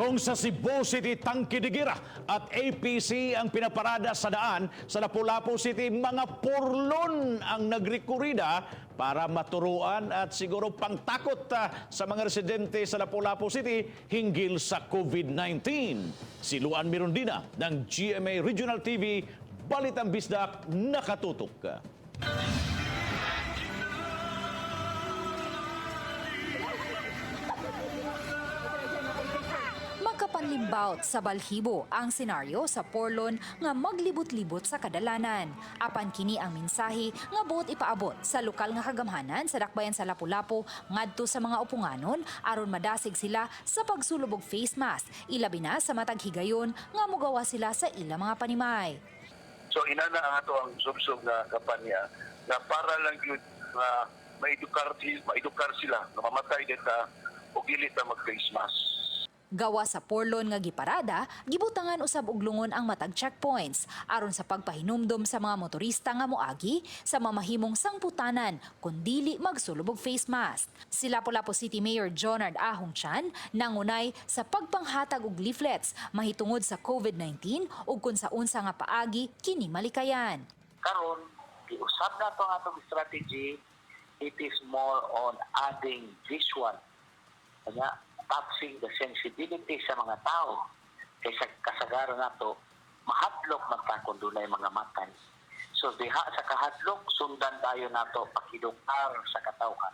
Kung sa Cebu City, Tangkidigira at APC ang pinaparada sa daan, sa Lapu-Lapu City, mga purlon ang nagrekurida para maturuan at siguro pangtakot sa mga residente sa Lapu-Lapu City hinggil sa COVID-19. Si Luan Mirondina ng GMA Regional TV, Balitang Bisdak, nakatutok. Makapanlimbaut sa balhibo ang senaryo sa Porlon nga maglibot-libot sa kadalanan. Apan kini ang mensahe nga buot ipaabot sa lokal nga kagamhanan sa dakbayan sa Lapu-Lapu ngadto sa mga upunganon aron madasig sila sa pagsulubog face mask, ilabi na sa matag higayon nga mogawa sila sa ilang mga panimay. So inana ang ato ang subsub nga kampanya na para lang yun nga maedukar sila na mamatay dita o gilit na mag-face mask. Gawa sa Porlon nga giparada, gibutangan usab og lungon ang matag checkpoints aron sa pagpahinumdom sa mga motorista nga moagi sa mamahimong sangputanan kun dili magsulubog face mask. Si Lapu-Lapu City Mayor Jonard Ahong Chan nangunay sa pagpanghatag og leaflets mahitungod sa COVID-19 ug kun sa unsa nga paagi kini malikayan. Karon giusab na to ang atong strategy. It is more on adding visual, kanya taxing the sensibility sa mga tao kaysa kasagaran nato mahadlok man ta kung dunay mga matay. So diha sa kahadlok sundan tayo nato pakidukar sa katawhan.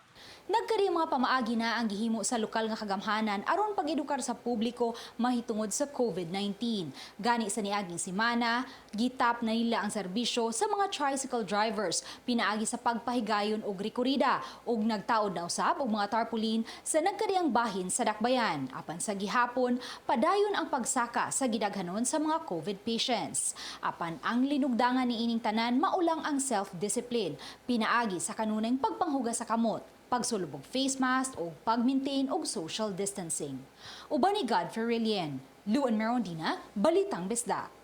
Nagkari mga pamaagi na ang gihimo sa lokal nga kagamhanan aron pag-edukar sa publiko mahitungod sa COVID-19. Gani sa niaging semana, gitap na nila ang serbisyo sa mga tricycle drivers pinaagi sa pagpahigayon og rekurida ug nagtaod na usab og mga tarpaulin sa nagkariang bahin sa dakbayan. Apan sa gihapon, padayon ang pagsaka sa gidaghanon sa mga COVID patients. Apan ang linugdangan niining tanan maulang ang self-discipline pinaagi sa kanunay pagpanghugas sa kamot, pagsulubog face mask o pag-maintain og social distancing. Uban ni Godfrey Relien, Luan Mirondina, Balitang Bisdak.